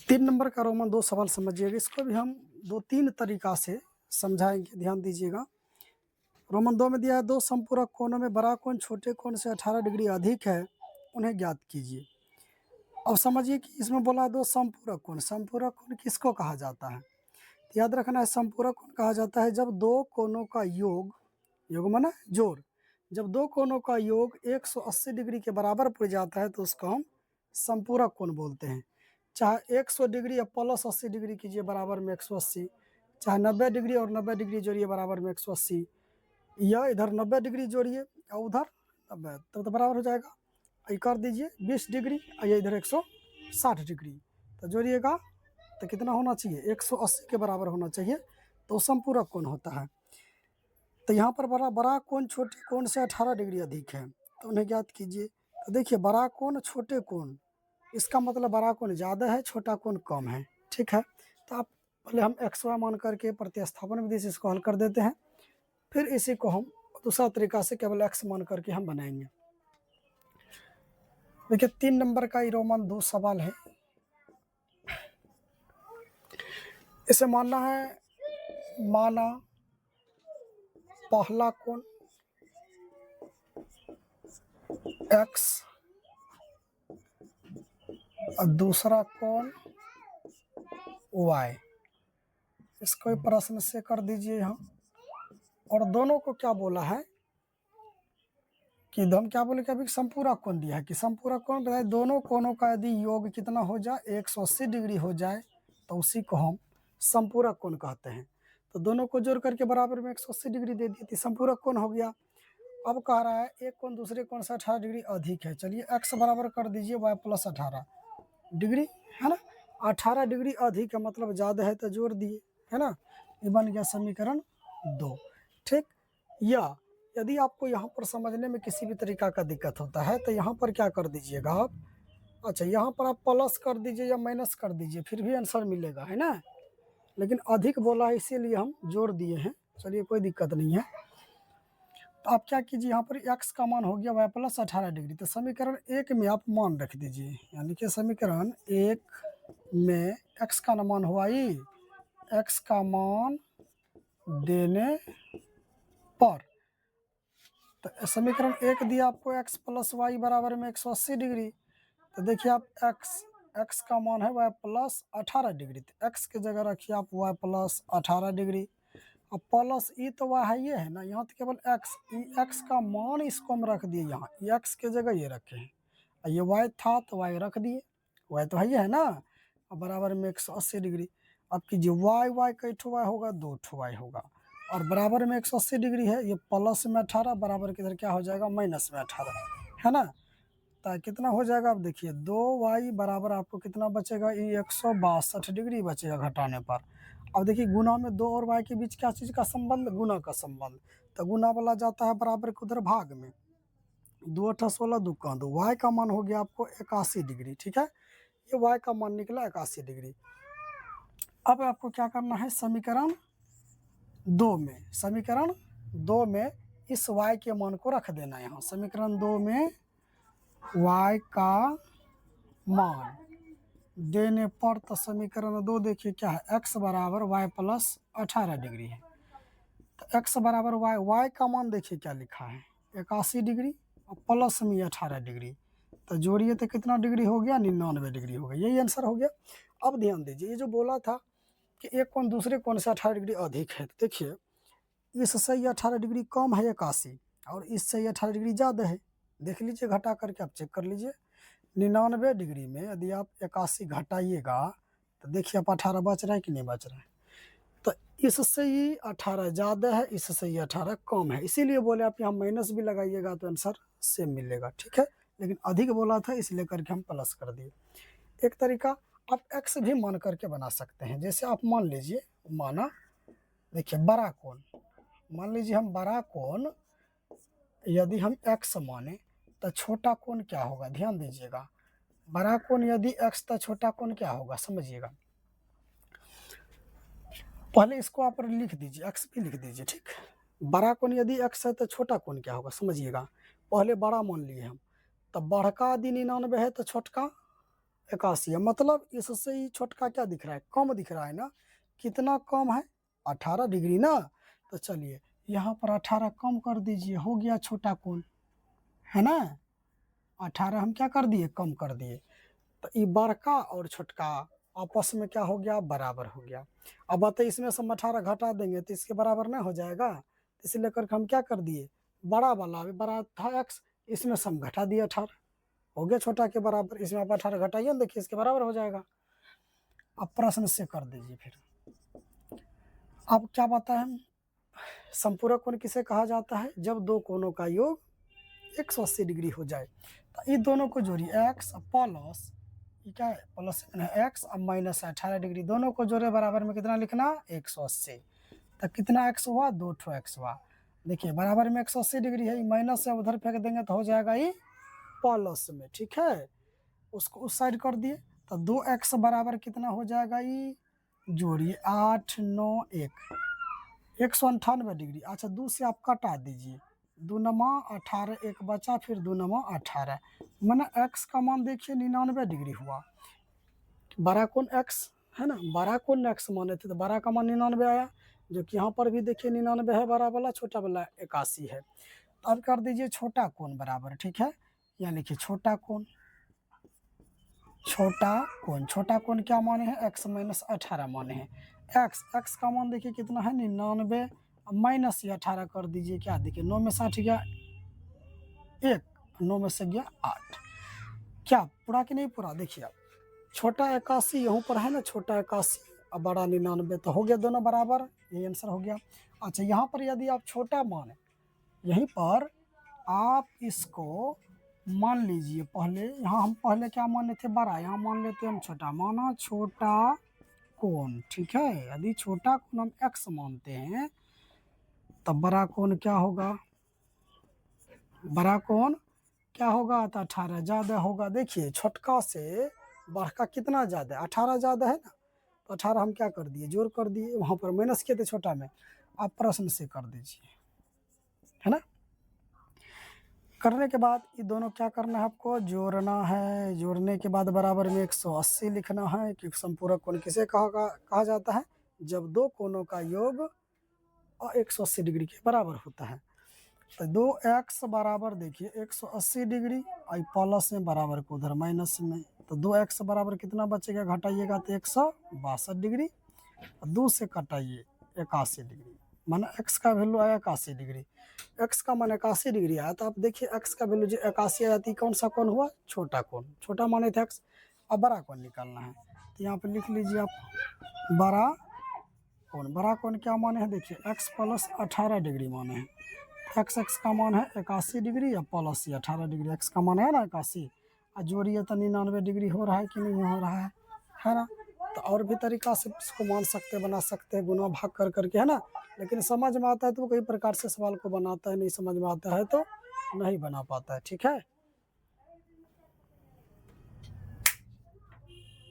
3 number का Roman 2 सवाल समझिएगा। इसको भी हम 2-3 तरीका से समझाएँगे, ध्यान दीजिएगा। रोमन 2 में दिया है 2 समपूरक कोणों में बड़ा कोण छोटे कोण से 18 डिग्री अधिक है, उन्हें ज्ञात कीजिए। अब समझिए कि इसमें बोला है 2 समपूरक कोण। समपूरक कोण किसको कहा जाता है? तो याद रखना है, समपूरक कोण कहा जाता है जब 2 कोणों का योग, योग माने जोड़, जब 2 कोणों का योग 180 डिग्री के बराबर पड़ जाता है तो उसको हम समपूरक कोण बोलते हैं। चाहे 100 डिग्री या प्लस 80 डिग्री कीजिए बराबर में 180, चाहे 90 डिग्री और 90 डिग्री जोड़िए बराबर में 180, या इधर 90 डिग्री जोड़िए और उधर 90, तब तो बराबर हो जाएगा। ये कर दीजिए 20 डिग्री और ये इधर 160 डिग्री, तो जोड़िएगा तो कितना होना चाहिए? 180 के बराबर होना चाहिए, तो समपूरक कोण होता है। तो यहाँ पर बड़ा कोण छोटे कोण से 18 डिग्री अधिक है, तो उन्हें ज्ञात कीजिए। तो देखिए, बड़ा कोण छोटे कोण, इसका मतलब बड़ा कोण ज़्यादा है, छोटा कोण कम है। ठीक है, तो आप पहले हम एक्स वाई मान करके प्रतिस्थापन विधि से इसको हल कर देते हैं, फिर इसी को हम दूसरा तरीका से केवल एक्स मान करके हम बनाएंगे। देखिए 3 नंबर का ये रोमन 2 सवाल है। इसे मानना है, माना पहला कोण x और दूसरा कोण y, इसको प्रश्न से कर दीजिए यहाँ। और दोनों को क्या बोला है कि हम क्या बोले कि अभी समपूरक कोण दिया है कि समपूरक कोण बताए दोनों कोणों का यदि योग कितना हो जाए 180 डिग्री हो जाए तो उसी को हम समपूरक कोण कहते हैं। तो दोनों को जोड़ करके बराबर में 180 डिग्री दे दी थी, समपूरक कोण हो गया। अब कह रहा है एक कोण दूसरे कोण से 18 डिग्री अधिक है। चलिए x बराबर कर दीजिए y प्लस 18 डिग्री, है ना। 18 डिग्री अधिक है मतलब ज़्यादा है, तो जोड़ दिए, है ना। ये बन गया समीकरण 2। ठीक, या यदि आपको यहाँ पर समझने में किसी भी तरीका का दिक्कत होता है तो यहाँ पर क्या कर दीजिएगा आप, अच्छा यहाँ पर आप प्लस कर दीजिए या माइनस कर दीजिए, फिर भी आंसर मिलेगा, है ना। लेकिन अधिक बोला है इसीलिए हम जोड़ दिए हैं। चलिए कोई दिक्कत नहीं है। तो आप क्या कीजिए, यहाँ पर x का मान हो गया y प्लस 18 डिग्री, तो समीकरण 1 में आप मान रख दीजिए, यानी कि समीकरण 1 में x का मान हुआ ई, x का मान देने पर, तो समीकरण 1 दिया आपको x प्लस वाई बराबर में 180 डिग्री। तो देखिए आप x का मान है y प्लस 18 डिग्री, तो x की जगह रखिए आप y प्लस 18 डिग्री। अब प्लस ई तो वह है, ये है ना, यहाँ तो केवल x का मान इसको हम रख दिए, यहाँ x के जगह ये रखे हैं, ये y था तो y रख दिए, y तो है ना, अब बराबर में 180 डिग्री। अब कीजिए y कई ठो y होगा, 2 ठो y होगा, और बराबर में 180 डिग्री है, ये प्लस में 18 बराबर के इधर क्या हो जाएगा माइनस में 18, है ना। तो कितना हो जाएगा, अब देखिए 2y बराबर आपको कितना बचेगा, ये 162 डिग्री बचेगा घटाने पर। अब देखिए गुना में 2 और y के बीच क्या चीज़ का संबंध, गुना का संबंध, तो गुना वाला जाता है बराबर के उधर भाग में, 2 अठा 16 2 का 2, y का मान हो गया आपको 81 डिग्री। ठीक है, ये y का मान निकला 81 डिग्री। अब आपको क्या करना है, समीकरण 2 में इस y के मान को रख देना। यहाँ समीकरण 2 में y का मान देने पर, तो समीकरण 2 देखिए क्या है, x बराबर y प्लस 18 डिग्री है, तो x बराबर y का मान देखिए क्या लिखा है 81 डिग्री और प्लस में 18 डिग्री, तो जोड़िए तो कितना डिग्री हो गया, 99 डिग्री हो गया, यही आंसर हो गया। अब ध्यान दीजिए, ये जो बोला था कि एक कोण दूसरे कोण से 18 डिग्री अधिक है, तो देखिए इससे ये 18 डिग्री कम है 81 और इससे ये 18 डिग्री ज़्यादा है। देख लीजिए घटा करके आप चेक कर लीजिए, 99 डिग्री में यदि आप 81 घटाइएगा तो देखिए आप 18 बच रहा है कि नहीं बच रहा है। तो इससे ये 18 ज़्यादा है, इससे ये 18 कम है, इसीलिए बोले आप यहाँ माइनस भी लगाइएगा तो आंसर सेम मिलेगा। ठीक है, लेकिन अधिक बोला था इसलिए करके हम प्लस कर दिए। एक तरीका आप x भी मान करके बना सकते हैं, जैसे आप मान लीजिए, माना देखिए बड़ा कोण, मान लीजिए हम बड़ा कोण यदि हम x माने तो छोटा कोण क्या होगा, ध्यान दीजिएगा, बड़ा कोण यदि x तो छोटा कोण क्या होगा समझिएगा। पहले इसको आप लिख दीजिए, x भी लिख दीजिए। ठीक, बड़ा कोण यदि x है तो छोटा कोण क्या होगा समझिएगा। पहले बड़ा मान लिए हम, तो बड़का यदि 99 है तो छोटका 81 है, मतलब इससे ही छोटका क्या दिख रहा है, कम दिख रहा है ना। कितना कम है, 18 डिग्री ना। तो चलिए यहाँ पर 18 कम कर दीजिए, हो गया छोटा कोण, है ना। 18 हम क्या कर दिए, कम कर दिए। तो ये बड़का और छोटका आपस में क्या हो गया, बराबर हो गया। अब बताइए इसमें से हम 18 घटा देंगे तो इसके बराबर नहीं हो जाएगा। तो इसे लेकर हम क्या कर दिए, बड़ा वाला अभी बड़ा था x, इसमें से हम घटा दिए 18, हो गया छोटा के बराबर। इसमें आप 18 घटाइए ना, देखिए इसके बराबर हो जाएगा। अब प्रश्न से कर दीजिए फिर। अब क्या बताएं, संपूरक कोण किसे कहा जाता है, जब दो कोणों का योग 180 डिग्री हो जाए। तो इन दोनों को जोड़िए, एक्स प्लस, ये क्या है, प्लस एक्स अब माइनस 18 डिग्री, दोनों को जोड़े बराबर में कितना लिखना, 180। तो कितना एक्स हुआ, 2 ठो एक्स हुआ। देखिए बराबर में 180 डिग्री है, माइनस से उधर फेंक देंगे तो हो जाएगा ये प्लस में, ठीक है। उसको उस साइड कर दिए, तो 2x बराबर कितना हो जाएगा, ये जोड़िए 8 9 1, 198 डिग्री। अच्छा 2 से आप कटा दीजिए, 2 नमा 18, एक बचा, फिर 2 नमा 18, मैंने x का मान देखिए 99 डिग्री हुआ। बड़ा कोण x है ना, बड़ा कोण x माने थे तो बड़ा का मान 99 आया, जो कि यहाँ पर भी देखिए 99 है बड़ा वाला, छोटा वाला 81 है। तो अब कर दीजिए छोटा कोण बराबर, ठीक है, यानी कि छोटा कोण, छोटा कोण क्या माने हैं, x माइनस 18 माने हैं। x का मान देखिए कितना है, 99, माइनस ये 18 कर दीजिए, क्या देखिए 9 में 60 गया 1, 9 में से गया 8, क्या पूरा कि नहीं पूरा, देखिए अब छोटा 81 यहाँ पर है ना, छोटा 81 और बड़ा 99, तो हो गया दोनों बराबर, ये आंसर हो गया। अच्छा यहाँ पर यदि आप छोटा मान, यहीं पर आप इसको मान लीजिए, पहले यहाँ हम पहले क्या माने थे, बड़ा, यहाँ मान लेते हैं हम छोटा, माना छोटा कोण, ठीक है। यदि छोटा कोण हम x मानते हैं तब बड़ा कोण क्या होगा, बड़ा कोण क्या होगा, तो 18 ज़्यादा होगा। देखिए छोटका से बड़का कितना ज़्यादा है, 18 ज़्यादा है ना। तो 18 हम क्या कर दिए, जोड़ कर दिए, वहाँ पर माइनस किए थे छोटा में, आप प्रश्न से कर दीजिए, है ना। करने के बाद ये दोनों क्या करना है, आपको जोड़ना है। जोड़ने के बाद बराबर में 180 लिखना है, क्योंकि संपूरक कोण किसे कहा जाता है, जब दो कोणों का योग 180 डिग्री के बराबर होता है। तो 2x बराबर देखिए 180 डिग्री, और प्लस में बराबर को उधर माइनस में, तो 2x बराबर कितना बचेगा, घटाइएगा तो 162 डिग्री, 2 से कटाइए 81 डिग्री, माना x का वैल्यू आया 81 डिग्री, x का मान 81 डिग्री आया। तो आप देखिए x का वैल्यू जो 81 आया, कौन सा कोण हुआ, छोटा कोण, छोटा माने थे x। अब बड़ा कोण निकालना है, तो यहाँ पे लिख लीजिए आप बड़ा कोण। बड़ा कोण क्या माने हैं, देखिए x प्लस 18 डिग्री माने हैं, x का मान है 81 डिग्री या प्लस 18 डिग्री, x का मान है ना 81, और जोड़िए तो 99 डिग्री हो रहा है कि नहीं हो रहा है ना। तो और भी तरीका से इसको मान सकते, बना सकते हैं, गुना भाग कर करके, है ना। लेकिन समझ में आता है तो कई प्रकार से सवाल को बनाता है, नहीं समझ में आता है तो नहीं बना पाता है, ठीक है।